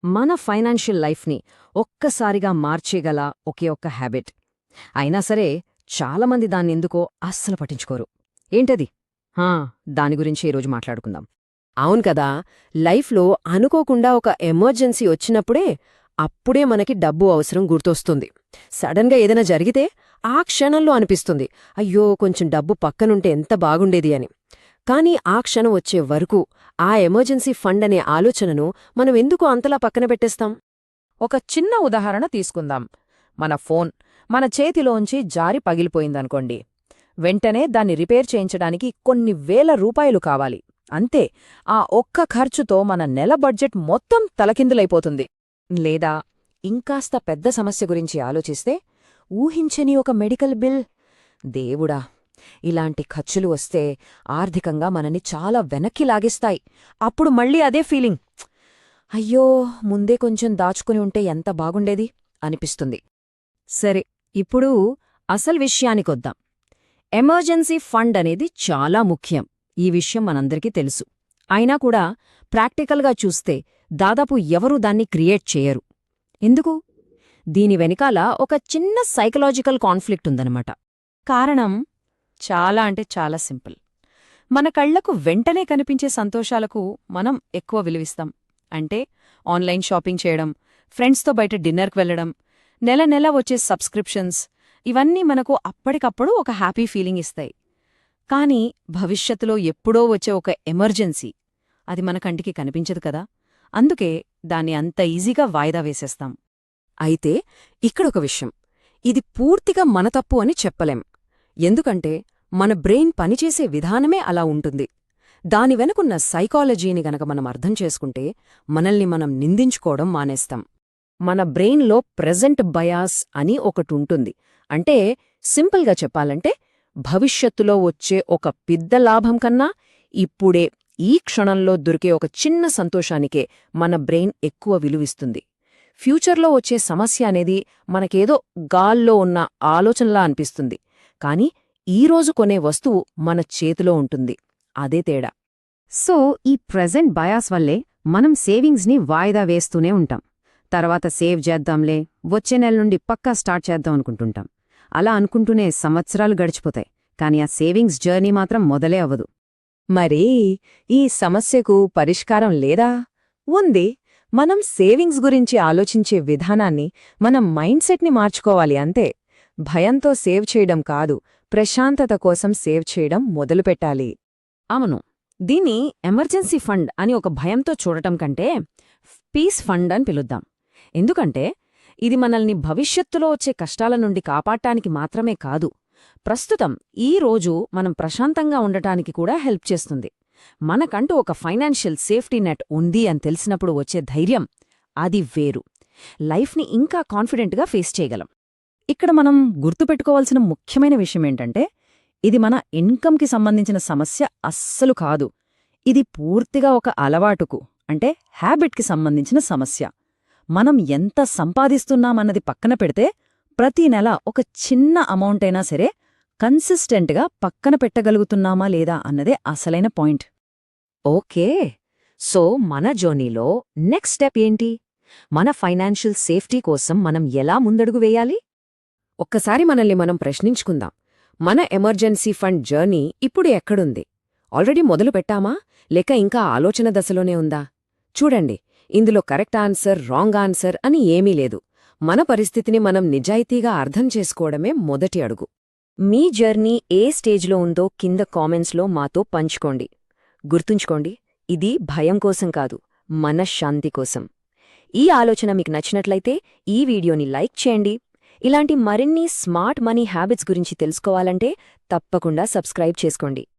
మన ఫైనాన్షియల్ లైఫ్ని ఒక్కసారిగా మార్చేగల ఒకే ఒక్క హ్యాబిట్. అయినా సరే చాలామంది దాన్నెందుకో అస్సలు పట్టించుకోరు. ఏంటది? హా, దాని గురించి ఈరోజు మాట్లాడుకుందాం. అవును కదా. లైఫ్లో అనుకోకుండా ఒక ఎమర్జెన్సీ వచ్చినప్పుడే అప్పుడే మనకి డబ్బు అవసరం గుర్తొస్తుంది. సడన్గా ఏదైనా జరిగితే ఆ క్షణంలో అనిపిస్తుంది, అయ్యో కొంచెం డబ్బు పక్కనుంటే ఎంత బాగుండేది అని. కానీ ఆ క్షణం వచ్చే వరకు ఆ ఎమర్జెన్సీ ఫండ్ అనే ఆలోచనను మనం ఎందుకు అంతలా పక్కన పెట్టేస్తాం? ఒక చిన్న ఉదాహరణ తీసుకుందాం. మన ఫోన్ మన చేతిలోంచి జారి పగిలిపోయిందనుకోండి. వెంటనే దాన్ని రిపేర్ చేయించడానికి కొన్ని వేల రూపాయలు కావాలి. అంతే. ఆ ఒక్క ఖర్చుతో మన నెల బడ్జెట్ మొత్తం తలకిందులైపోతుంది. లేదా ఇంకాస్త పెద్ద సమస్య గురించి ఆలోచిస్తే ఊహించని ఒక మెడికల్ బిల్. దేవుడా! ఇలాంటి ఖర్చులు వస్తే ఆర్థికంగా మనని చాలా వెనక్కి లాగేస్తాయి. అప్పుడు మళ్ళీ అదే ఫీలింగ్, అయ్యో ముందే కొంచెం దాచుకుని ఉంటే ఎంత బాగుండేది అనిపిస్తుంది. సరే, ఇప్పుడు అసలు విషయానికొద్దాం. ఎమర్జెన్సీ ఫండ్ అనేది చాలా ముఖ్యం. ఈ విషయం మనందరికీ తెలుసు. అయినా కూడా ప్రాక్టికల్గా చూస్తే దాదాపు ఎవరూ దాన్ని క్రియేట్ చేయరు. ఎందుకు? దీని వెనకాల ఒక చిన్న సైకలాజికల్ కాన్ఫ్లిక్ట్ ఉందన్నమాట. కారణం చాలా అంటే చాలా సింపుల్. మన కళ్లకు వెంటనే కనిపించే సంతోషాలకు మనం ఎక్కువ విలువిస్తాం. అంటే ఆన్లైన్ షాపింగ్ చేయడం, ఫ్రెండ్స్తో బయట డిన్నర్కి వెళ్లడం, నెల నెల వచ్చే సబ్స్క్రిప్షన్స్, ఇవన్నీ మనకు అప్పటికప్పుడు ఒక హ్యాపీ ఫీలింగ్ ఇస్తాయి. కానీ భవిష్యత్తులో ఎప్పుడో వచ్చే ఒక ఎమర్జెన్సీ, అది మన కంటికి కనిపించదు కదా. అందుకే దాన్ని అంత ఈజీగా వాయిదా వేసేస్తాం. అయితే ఇక్కడొక విషయం, ఇది పూర్తిగా మన తప్పు అని చెప్పలేం. ఎందుకంటే మన బ్రెయిన్ పనిచేసే విధానమే అలా ఉంటుంది. దాని వెనుకున్న సైకాలజీని గనక మనం అర్థం చేసుకుంటే మనల్ని మనం నిందించుకోవడం మానేస్తాం. మన బ్రెయిన్లో ప్రెజెంట్ బయాస్ అని ఒకటుంటుంది. అంటే సింపుల్గా చెప్పాలంటే భవిష్యత్తులో వచ్చే ఒక పెద్ద లాభం కన్నా ఇప్పుడే ఈ క్షణంలో దొరికే ఒక చిన్న సంతోషానికే మన బ్రెయిన్ ఎక్కువ విలువిస్తుంది. ఫ్యూచర్లో వచ్చే సమస్య అనేది మనకేదో గాల్లో ఉన్న ఆలోచనలా అనిపిస్తుంది. కాని ఈరోజు కొనే వస్తువు మన చేతిలో ఉంటుంది. అదే తేడా. సో ఈ ప్రెజెంట్ బయాస్ వల్లే మనం సేవింగ్స్ని వాయిదా వేస్తూనే ఉంటాం. తర్వాత సేవ్ చేద్దాంలే, వచ్చే నెల నుండి పక్కా స్టార్ట్ చేద్దాం అనుకుంటుంటాం. అలా అనుకుంటూనే సంవత్సరాలు గడిచిపోతాయి. కానీ ఆ సేవింగ్స్ జర్నీ మాత్రం మొదలే అవ్వదు. మరీ ఈ సమస్యకు పరిష్కారం లేదా? ఉంది. మనం సేవింగ్స్ గురించి ఆలోచించే విధానాన్ని, మనం మైండ్ సెట్ని మార్చుకోవాలి అంతే. భయంతో సేవ్ చేయడం కాదు, ప్రశాంతత కోసం సేవ్ చేయడం మొదలుపెట్టాలి. అవును, దీన్ని ఎమర్జెన్సీ ఫండ్ అని ఒక భయంతో చూడటం కంటే పీస్ ఫండ్ అని పిలుద్దాం. ఎందుకంటే ఇది మనల్ని భవిష్యత్తులో వచ్చే కష్టాల నుండి కాపాడటానికి మాత్రమే కాదు, ప్రస్తుతం ఈ రోజు మనం ప్రశాంతంగా ఉండటానికి కూడా హెల్ప్ చేస్తుంది. మనకంటూ ఒక ఫైనాన్షియల్ సేఫ్టీ నెట్ ఉంది అని తెలిసినప్పుడు వచ్చే ధైర్యం, అది వేరు. లైఫ్ని ఇంకా కాన్ఫిడెంట్గా ఫేస్ చేయగలం. ఇక్కడ మనం గుర్తుపెట్టుకోవాల్సిన ముఖ్యమైన విషయమేంటంటే, ఇది మన ఇన్కమ్కి సంబంధించిన సమస్య అస్సలు కాదు. ఇది పూర్తిగా ఒక అలవాటుకు, అంటే హ్యాబిట్కి సంబంధించిన సమస్య. మనం ఎంత సంపాదిస్తున్నామన్నది పక్కన పెడితే ప్రతి నెల ఒక చిన్న అమౌంటైనా సరే కన్సిస్టెంట్గా పక్కన పెట్టగలుగుతున్నామా లేదా అన్నదే అసలైన పాయింట్. ఓకే, సో మన జర్నీలో నెక్స్ట్ స్టెప్ ఏంటి? మన ఫైనాన్షియల్ సేఫ్టీ కోసం మనం ఎలా ముందడుగు వేయాలి? ఒక్కసారి మనల్ని మనం ప్రశ్నించుకుందాం. మన ఎమర్జెన్సీ ఫండ్ జర్నీ ఇప్పుడు ఎక్కడుంది? ఆల్రెడీ మొదలు పెట్టామా, లేక ఇంకా ఆలోచన దశలోనే ఉందా? చూడండి, ఇందులో కరెక్ట్ ఆన్సర్, రాంగ్ ఆన్సర్ అని ఏమీ లేదు. మన పరిస్థితిని మనం నిజాయితీగా అర్థం చేసుకోవడమే మొదటి అడుగు. మీ జర్నీ ఏ స్టేజ్లో ఉందో కింద కామెంట్స్లో మాతో పంచుకోండి. గుర్తుంచుకోండి, ఇది భయం కోసం కాదు, మనశ్శాంతి కోసం. ఈ ఆలోచన మీకు నచ్చినట్లయితే ఈ వీడియోని లైక్ చేయండి. ఇలాంటి మరిన్ని స్మార్ట్ మనీ హ్యాబిట్స్ గురించి తెలుసుకోవాలంటే తప్పకుండా సబ్స్క్రైబ్ చేసుకోండి.